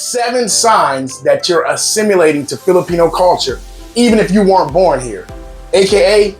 7 signs that you're assimilating to Filipino culture, even if you weren't born here, AKA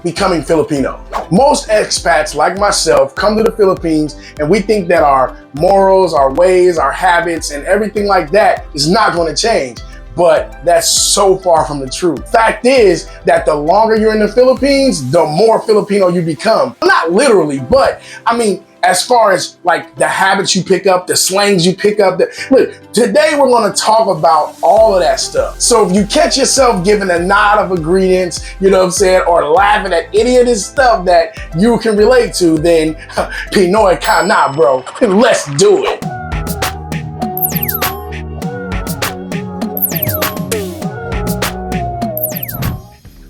becoming Filipino. Most expats like myself come to the Philippines and we think that our morals, our ways, our habits, and everything like that is not going to change. But that's so far from the truth. Fact is that the longer you're in the Philippines, the more Filipino you become. Not literally, but I mean, as far as like the habits you pick up, the slangs you pick up. Look, today we're gonna talk about all of that stuff. So if you catch yourself giving a nod of agreements, you know what I'm saying, or laughing at any of this stuff that you can relate to, then Pinoy ka na, bro. Let's do it.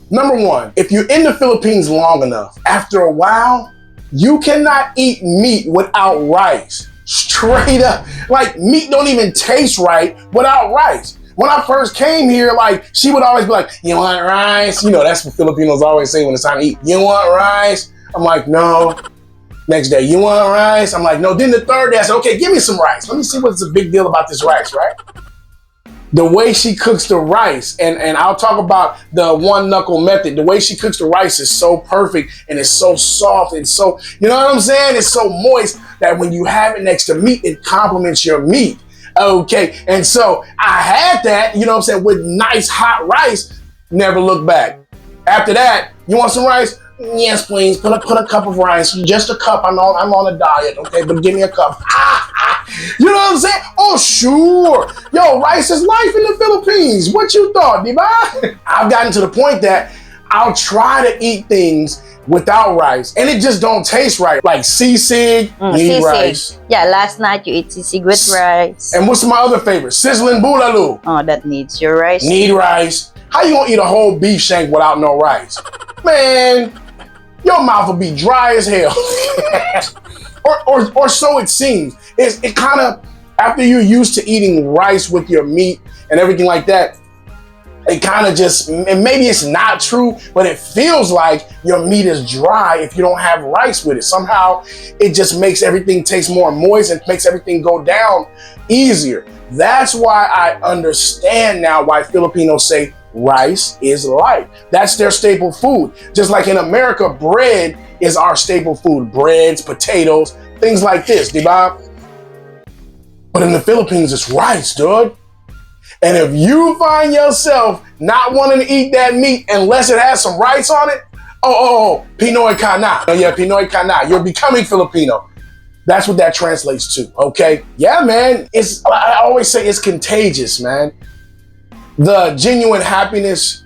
Number 1, if you're in the Philippines long enough, after a while, you cannot eat meat without rice. Straight up. Like, meat don't even taste right without rice. When I first came here, like, she would always be like, you want rice? You know, that's what Filipinos always say when it's time to eat. You want rice? I'm like, no. Next day, you want rice? I'm like, no. Then the third day, I said, okay, give me some rice. Let me see what's the big deal about this rice, right? The way she cooks the rice, and I'll talk about the one knuckle method. The way she cooks the rice is so perfect and it's so soft and so, you know what I'm saying? It's so moist that when you have it next to meat, it complements your meat. Okay, and so I had that, you know what I'm saying, with nice hot rice, never look back. After that, you want some rice? Yes, please, put a cup of rice, just a cup. I'm on a diet, okay, but give me a cup. You know what I'm saying? Oh, sure. Yo, rice is life in the Philippines. What you thought, Deeeeeym? I've gotten to the point that I'll try to eat things without rice, and it just don't taste right. Like sisig, need rice. Yeah, last night you ate sisig with rice. And what's my other favorite? Sizzling bulalo. Oh, that needs your rice. Need rice. How you gonna eat a whole beef shank without no rice? Man, your mouth will be dry as hell. or so it seems. It kind of, after you're used to eating rice with your meat and everything like that, it kind of just, and maybe it's not true, but it feels like your meat is dry if you don't have rice with it. Somehow it just makes everything taste more moist and makes everything go down easier. That's why I understand now why Filipinos say rice is life. That's their staple food. Just like in America, bread is our staple food. Breads, potatoes, things like this, Deeeeeym. But in the Philippines, it's rice, dude. And if you find yourself not wanting to eat that meat unless it has some rice on it, Pinoy ka na. Oh yeah, Pinoy ka na. You're becoming Filipino. That's what that translates to, okay? Yeah, man, I always say it's contagious, man. The genuine happiness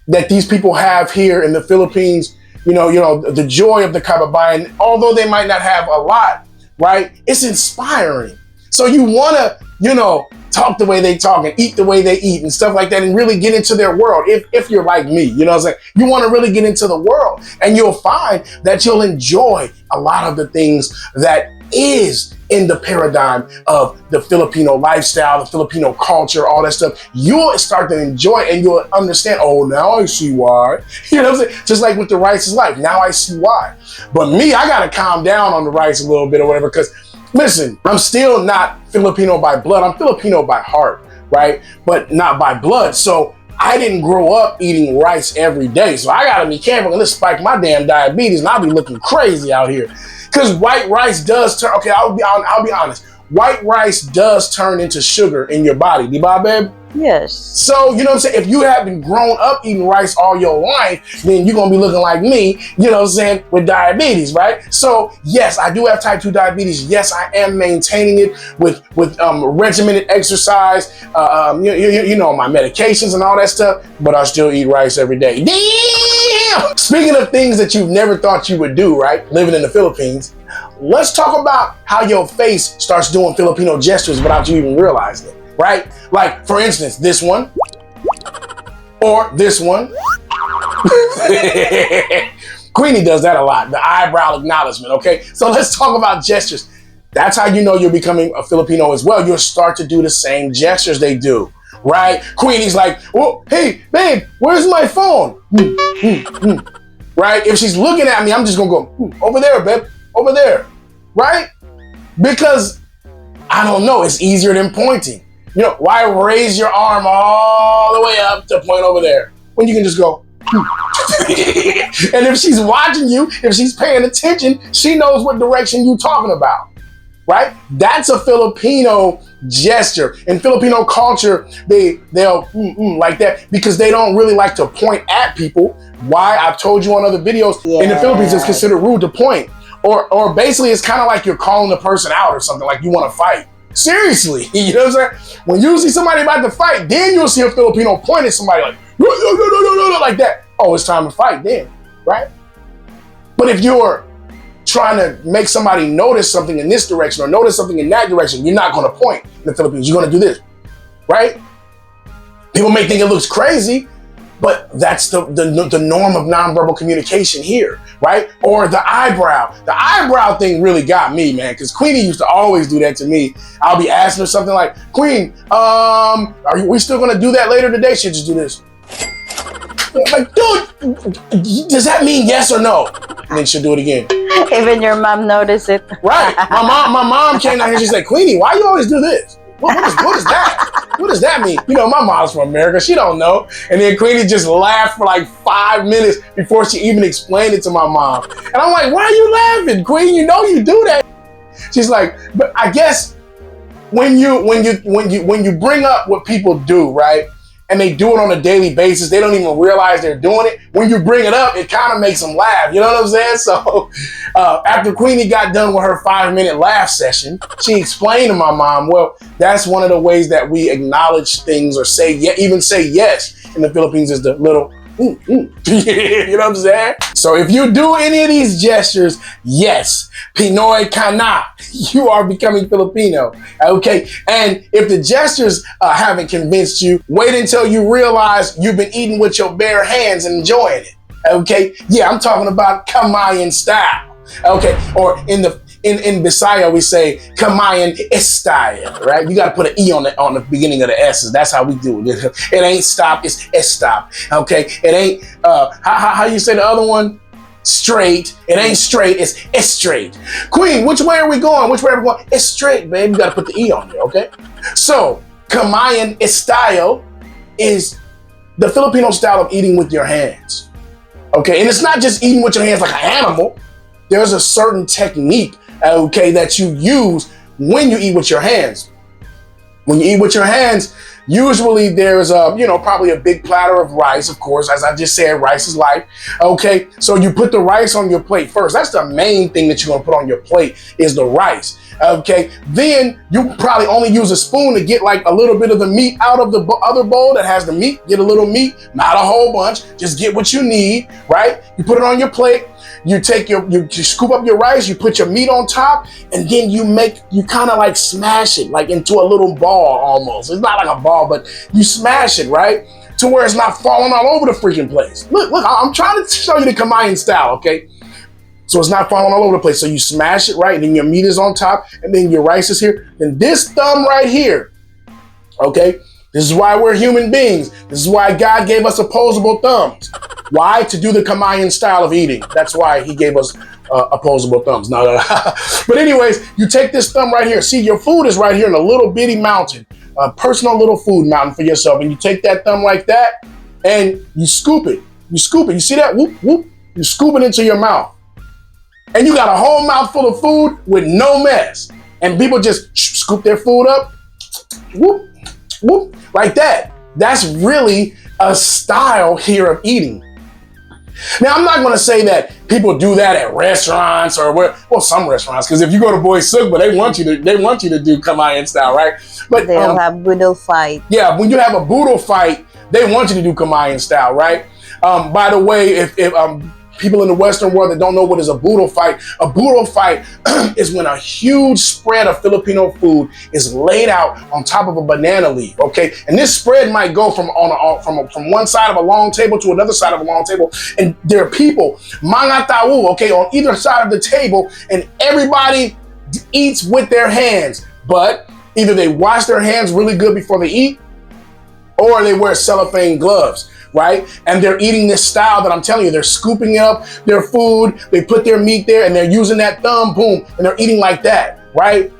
that these people have here in the Philippines, you know, the joy of the kamayan, although they might not have a lot, right? It's inspiring. So you want to, you know, talk the way they talk and eat the way they eat and stuff like that and really get into their world. If you're like me, you know what I'm saying? You want to really get into the world and you'll find that you'll enjoy a lot of the things that is in the paradigm of the Filipino lifestyle, the Filipino culture, all that stuff. You'll start to enjoy it and you'll understand, oh, now I see why. You know what I'm saying? Just like with the rice is life. Now I see why. But me, I got to calm down on the rice a little bit or whatever, because listen, I'm still not Filipino by blood. I'm Filipino by heart, right? But not by blood. So I didn't grow up eating rice every day. So I got to be careful and this spike my damn diabetes and I'll be looking crazy out here. Because white rice does turn, okay, I'll be honest. White rice does turn into sugar in your body. Deeeeeym, babe? Yes. So, you know what I'm saying? If you haven't grown up eating rice all your life, then you're going to be looking like me, you know what I'm saying, with diabetes, right? So, yes, I do have type 2 diabetes. Yes, I am maintaining it with regimented exercise, you know, my medications and all that stuff, but I still eat rice every day. Damn! Speaking of things that you've never thought you would do, right, living in the Philippines, let's talk about how your face starts doing Filipino gestures without you even realizing it. Right? Like, for instance, this one, or this one. Queenie does that a lot, the eyebrow acknowledgement, okay? So let's talk about gestures. That's how you know you're becoming a Filipino as well. You'll start to do the same gestures they do, right? Queenie's like, well, hey, babe, where's my phone? Right? If she's looking at me, I'm just gonna go, over there, babe, over there, right? Because, I don't know, it's easier than pointing. You know, why raise your arm all the way up to point over there when you can just go? And if she's watching you, if she's paying attention, she knows what direction you're talking about, right? That's a Filipino gesture. In Filipino culture, they'll like that because they don't really like to point at people. Why? I've told you on other videos, in the Philippines, it's considered rude to point. Or basically, it's kind of like you're calling the person out or something, like you want to fight. Seriously, you know what I'm saying? When you see somebody about to fight, then you'll see a Filipino point at somebody like, no, like that. Oh, it's time to fight then, right? But if you're trying to make somebody notice something in this direction or notice something in that direction, you're not going to point in the Philippines. You're going to do this, right? People may think it looks crazy, but that's the norm of nonverbal communication here, right? Or the eyebrow. The eyebrow thing really got me, man, because Queenie used to always do that to me. I'll be asking her something like, Queen, are we still going to do that later today? She'll just do this. Like, dude, does that mean yes or no? And then she'll do it again. Even your mom noticed it. Right. My mom came down here and she said, Queenie, why you always do this? What is that? What does that mean? You know, my mom's from America. She don't know. And then Queenie just laughed for like 5 minutes before she even explained it to my mom. And I'm like, why are you laughing, Queen? You know you do that. She's like, but I guess when you bring up what people do, right? And they do it on a daily basis, they don't even realize they're doing it. When you bring it up, it kind of makes them laugh. You know what I'm saying? So after Queenie got done with her 5-minute laugh session, she explained to my mom, well, that's one of the ways that we acknowledge things or even say yes in the Philippines is the little you know what I'm saying? So if you do any of these gestures, yes, Pinoy ka na, you are becoming Filipino, okay? And if the gestures haven't convinced you, wait until you realize you've been eating with your bare hands and enjoying it, okay? Yeah, I'm talking about kamayan-style, okay? Or in Bisaya, we say kamayan-style, right? You got to put an E on the beginning of the S's. That's how we do it. It ain't stop, it's stop, okay? It ain't, how you say the other one? Straight. It ain't straight, it's straight. Queen, which way are we going? Which way are we going? It's straight, babe. You got to put the E on there, okay? So, kamayan-style is the Filipino style of eating with your hands, okay? And it's not just eating with your hands like an animal. There's a certain technique, okay, that you use when you eat with your hands. When you eat with your hands, usually there's probably a big platter of rice, of course. As I just said, rice is life, okay? So you put the rice on your plate first. That's the main thing that you're gonna put on your plate is the rice, okay? Then you probably only use a spoon to get like a little bit of the meat out of the other bowl that has the meat. Get a little meat, not a whole bunch. Just get what you need, right? You put it on your plate. You take you scoop up your rice, you put your meat on top, and then you kind of like smash it like into a little ball almost. It's not like a ball, but you smash it, right? To where it's not falling all over the freaking place. Look, I'm trying to show you the kamayan style, okay? So it's not falling all over the place. So you smash it, right? And then your meat is on top, and then your rice is here. Then this thumb right here, okay? This is why we're human beings. This is why God gave us opposable thumbs. Why? To do the kamayan style of eating. That's why he gave us opposable thumbs. No. But anyways, you take this thumb right here. See, your food is right here in a little bitty mountain, a personal little food mountain for yourself. And you take that thumb like that and you scoop it. You scoop it. You see that? Whoop, whoop. You scoop it into your mouth. And you got a whole mouthful of food with no mess. And people just scoop their food up. Whoop, whoop, like that. That's really a style here of eating. Now, I'm not going to say that people do that at restaurants or some restaurants, because if you go to Boy Sugba, they want you to do kamayan style, right? But they'll have boodle fight. Yeah, when you have a boodle fight, they want you to do kamayan style, right? By the way, if people in the Western world that don't know what is a boodle fight is when a huge spread of Filipino food is laid out on top of a banana leaf, okay? And this spread might go from one side of a long table to another side of a long table, and there are people, mga tao, okay, on either side of the table, and everybody eats with their hands, but either they wash their hands really good before they eat, or they wear cellophane gloves, right? And they're eating this style that I'm telling you. They're scooping up their food, they put their meat there, and they're using that thumb, boom, and they're eating like that, right?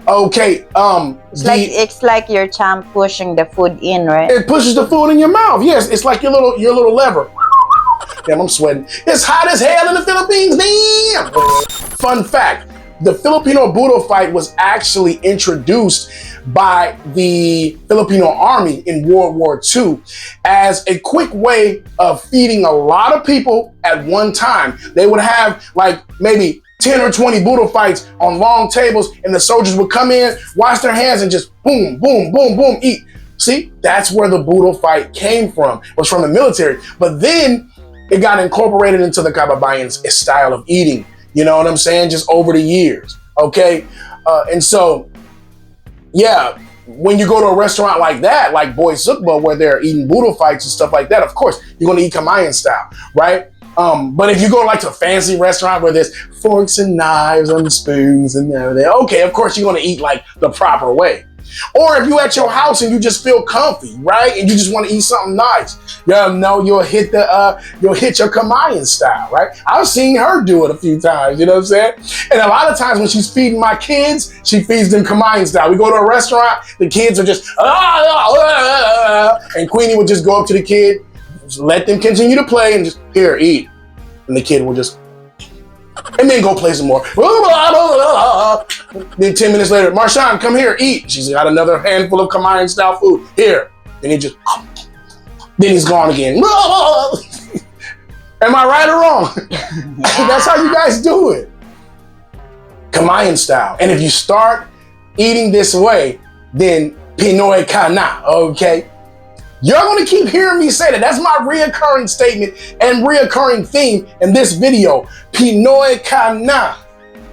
Okay, It's like your champ pushing the food in, right? it pushes the food in your mouth. Yes, it's like your little lever. Damn, I'm sweating. It's hot as hell in the Philippines. Damn. Fun fact: the Filipino Budo fight was actually introduced by the Filipino Army in World War II as a quick way of feeding a lot of people at one time. They would have like maybe 10 or 20 Budo fights on long tables, and the soldiers would come in, wash their hands, and just boom, boom, boom, boom, eat. See, that's where the Budo fight came from. It was from the military. But then it got incorporated into the kamayan style of eating. You know what I'm saying? Just over the years. Okay. And so, yeah, when you go to a restaurant like that, like Boy Sukba, where they're eating Budo fights and stuff like that, of course, you're going to eat kamayan style, right? But if you go like to a fancy restaurant where there's forks and knives and spoons and everything, okay, of course you're going to eat like the proper way. Or if you at your house and you just feel comfy, right? And you just want to eat something nice, you'll hit your kamayan style, right? I've seen her do it a few times, you know what I'm saying? And a lot of times when she's feeding my kids, she feeds them kamayan style. We go to a restaurant, the kids are just, and Queenie would just go up to the kid, just let them continue to play and just, here, eat. And the kid will just, and then go play some more. Then 10 minutes later, Marshawn, come here, eat. She's got another handful of kamayan style food. Here. And he just, then he's gone again. Am I right or wrong? That's how you guys do it. Kamayan style. And if you start eating this way, then Pinoy ka na, okay? You're going to keep hearing me say that. That's my reoccurring statement and reoccurring theme in this video. Pinoy ka na.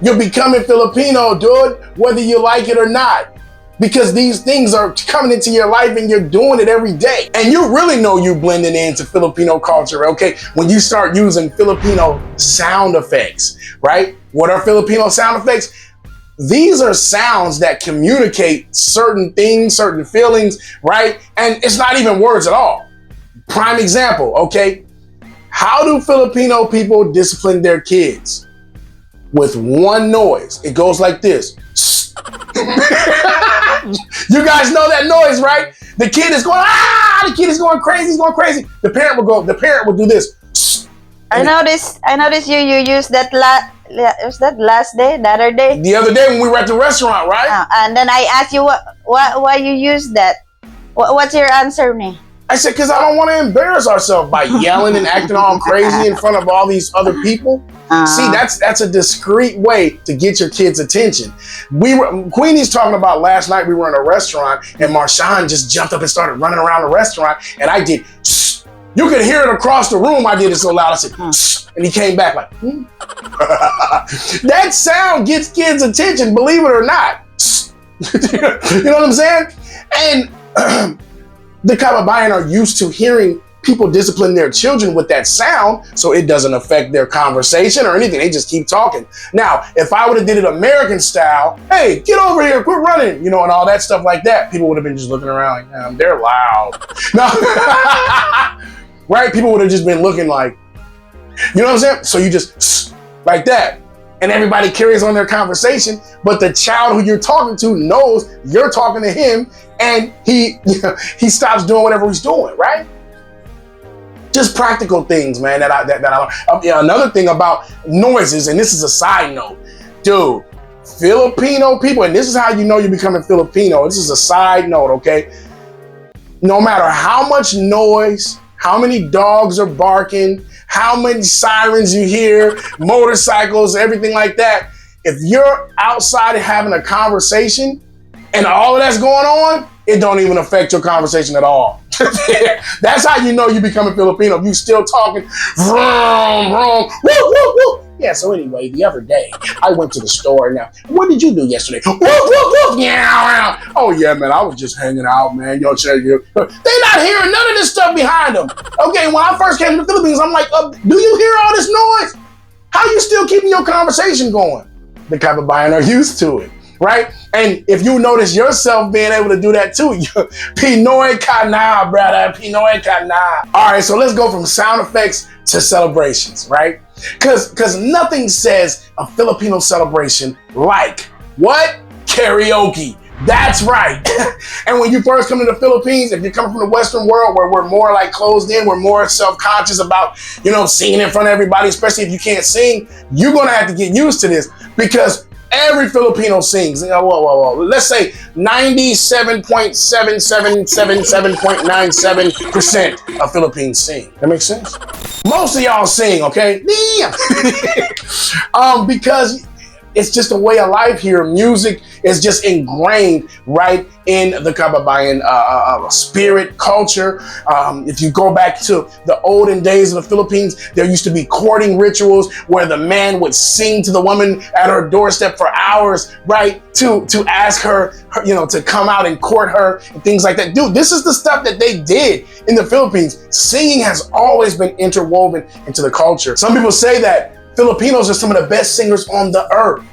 You're becoming Filipino, dude, whether you like it or not. Because these things are coming into your life and you're doing it every day. And you really know you're blending into Filipino culture, okay? When you start using Filipino sound effects, right? What are Filipino sound effects? These are sounds that communicate certain things, certain feelings, right? And it's not even words at all. Prime example, okay? How do Filipino people discipline their kids? With one noise. It goes like this. You guys know that noise, right? The kid is going, the kid is going crazy, he's going crazy. The parent will do this. I noticed you used that was that last day, the other day? The other day when we were at the restaurant, right? And then I asked you why you used that. What's your answer, me? I said, because I don't want to embarrass ourselves by yelling and acting all crazy in front of all these other people. See, that's a discreet way to get your kids' attention. Queenie's talking about last night we were in a restaurant and Marshawn just jumped up and started running around the restaurant and I did, shh. You could hear it across the room. I did it so loud. I said, shh. And he came back like, That sound gets kids' attention, believe it or not. You know what I'm saying? And the kamayan are used to hearing people discipline their children with that sound, so it doesn't affect their conversation or anything. They just keep talking. Now, if I would have did it American style, hey, get over here, quit running, and all that stuff like that, people would have been just looking around like, they're loud. No, right? People would have just been looking like, you know what I'm saying? So you just like that. And everybody carries on their conversation, but the child who you're talking to knows you're talking to him and he stops doing whatever he's doing, right? Just practical things, man, that I another thing about noises, and this is a side note, dude, Filipino people, and this is how you know you're becoming Filipino, this is a side note, okay? No matter how much noise, how many dogs are barking, how many sirens you hear, motorcycles, everything like that, if you're outside having a conversation and all of that's going on, it don't even affect your conversation at all. That's how you know you're becoming Filipino. If you still talking, vroom, vroom, woo, woo, woo. Yeah, so anyway, the other day, I went to the store. Now, what did you do yesterday? Woo, woo, woo. Yeah. Oh, yeah, man, I was just hanging out, man. They're not hearing none of this stuff behind them. Okay, when I first came to the Philippines, I'm like, do you hear all this noise? How you still keeping your conversation going? The kamayan are used to it, right? And if you notice yourself being able to do that too, Pinoy ka na, brother, Pinoy ka na. All right, so let's go from sound effects to celebrations, right? Because nothing says a Filipino celebration like what? Karaoke. That's right. And when you first come to the Philippines, if you're coming from the Western world where we're more like closed in, we're more self-conscious about, singing in front of everybody, especially if you can't sing, you're going to have to get used to this because every Filipino sings. Whoa. Let's say 97.7777.97% of Philippines sing. That makes sense? Most of y'all sing, okay? Because it's just a way of life here. Music is just ingrained right in the kamayan spirit, culture. If you go back to the olden days of the Philippines, there used to be courting rituals where the man would sing to the woman at her doorstep for hours, right? To ask her, to come out and court her and things like that. Dude, this is the stuff that they did in the Philippines. Singing has always been interwoven into the culture. Some people say that Filipinos are some of the best singers on the earth,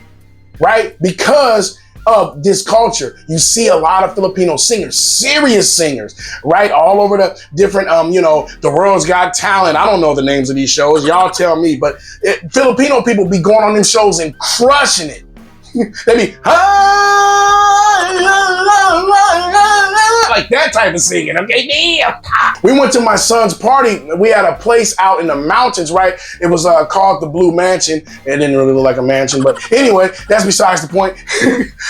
right? Because of this culture. You see a lot of Filipino singers, serious singers, right? All over the different, The World's Got Talent. I don't know the names of these shows. Y'all tell me. But Filipino people be going on them shows and crushing it. They be, like that type of singing, okay? Damn. We went to my son's party. We had a place out in the mountains, right? It was called the Blue Mansion. It didn't really look like a mansion, but anyway, that's besides the point.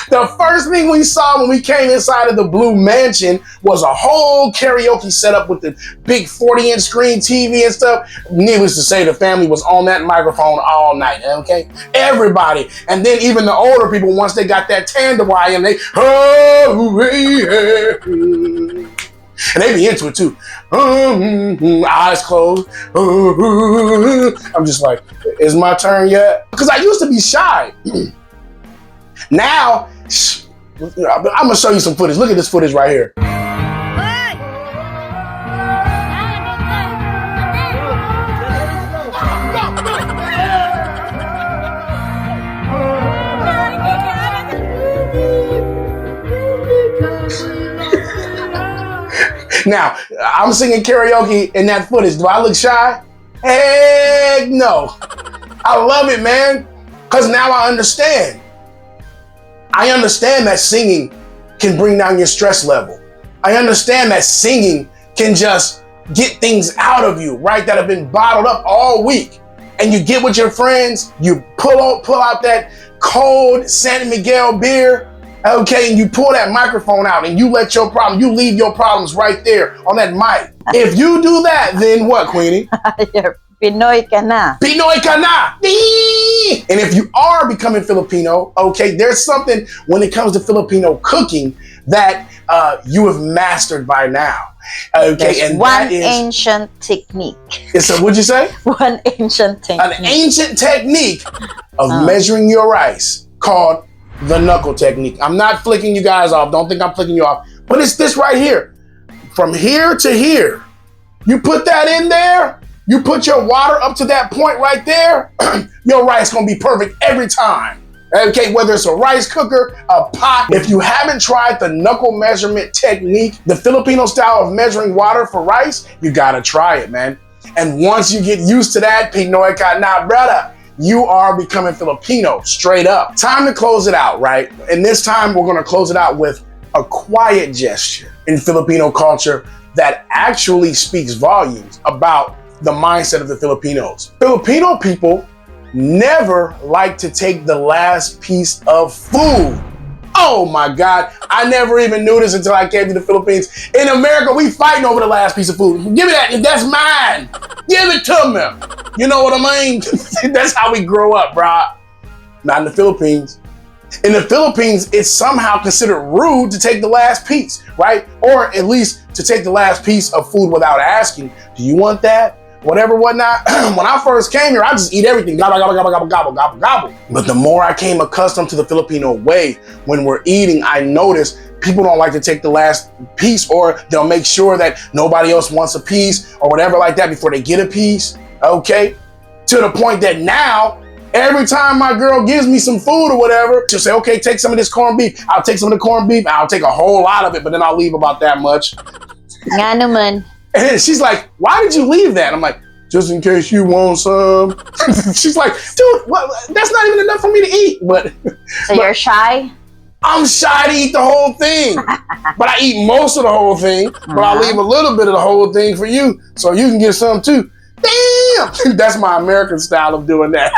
The first thing we saw when we came inside of the Blue Mansion was a whole karaoke setup with the big 40-inch screen TV and stuff. Needless to say, the family was on that microphone all night, okay? Everybody. And then even the older people, once they got that tandoori and they, and they be into it too. Eyes closed. I'm just like, is my turn yet? Because I used to be shy. Now, I'm gonna show you some footage. Look at this footage right here. Now, I'm singing karaoke in that footage. Do I look shy? Heck no. I love it, man. Because now I understand. I understand that singing can bring down your stress level. I understand that singing can just get things out of you, right? That have been bottled up all week. And you get with your friends, you pull out that cold San Miguel beer, okay, and you pull that microphone out and you leave your problems right there on that mic. If you do that, then what, Queenie? You're Pinoy ka na. Pinoy ka na! And if you are becoming Filipino, okay, there's something when it comes to Filipino cooking that you have mastered by now. Okay, There's and one that is ancient technique. what'd you say? One ancient technique. An ancient technique of measuring your rice called the knuckle technique. I'm not flicking you guys off. Don't think I'm flicking you off. But it's this right here. From here to here. You put that in there. You put your water up to that point right there. Your rice gonna be perfect every time. Okay, whether it's a rice cooker, a pot. If you haven't tried the knuckle measurement technique, the Filipino style of measuring water for rice, you gotta try it, man. And once you get used to that, Pinoy ka na, brother, you are becoming Filipino, straight up. Time to close it out, right? And this time we're gonna close it out with a quiet gesture in Filipino culture that actually speaks volumes about the mindset of the Filipinos. Filipino people never like to take the last piece of food. Oh my God, I never even knew this until I came to the Philippines. In America, we fighting over the last piece of food. Give me that, that's mine. Give it to me. You know what I mean? That's how we grow up, bro. Not in the Philippines. In the Philippines, it's somehow considered rude to take the last piece, right? Or at least to take the last piece of food without asking, do you want that? Whatever, whatnot. When I first came here, I just eat everything. Gobble, gobble, gobble, gobble, gobble, gobble, gobble. But the more I came accustomed to the Filipino way, when we're eating, I noticed people don't like to take the last piece, or they'll make sure that nobody else wants a piece or whatever like that before they get a piece, okay? To the point that now, every time my girl gives me some food or whatever, she'll say, okay, take some of this corned beef. I'll take some of the corned beef. I'll take a whole lot of it, but then I'll leave about that much. Nga naman. And she's like, why did you leave that? I'm like, just in case you want some. She's like, dude, what? That's not even enough for me to eat. But So you're shy? I'm shy to eat the whole thing. But I eat most of the whole thing, but I leave a little bit of the whole thing for you so you can get some too. Damn! That's my American style of doing that.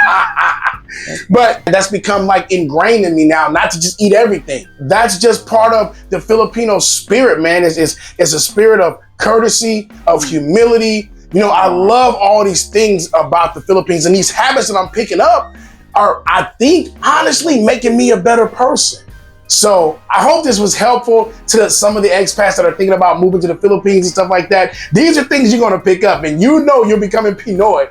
But that's become like ingrained in me now, not to just eat everything. That's just part of the Filipino spirit, man. It's a spirit of courtesy, of humility. You know, I love all these things about the Philippines, and these habits that I'm picking up are, I think, honestly making me a better person. So I hope this was helpful to some of the expats that are thinking about moving to the Philippines and stuff like that. These are things you're going to pick up, and you know you're becoming Pinoy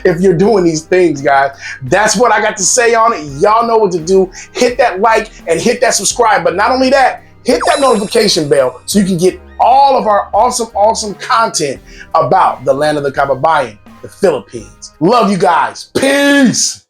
if you're doing these things, guys. That's what I got to say on it. Y'all know what to do. Hit that like and hit that subscribe. But not only that, hit that notification bell so you can get all of our awesome content about the land of the Kababayan, the Philippines. Love you guys. Peace.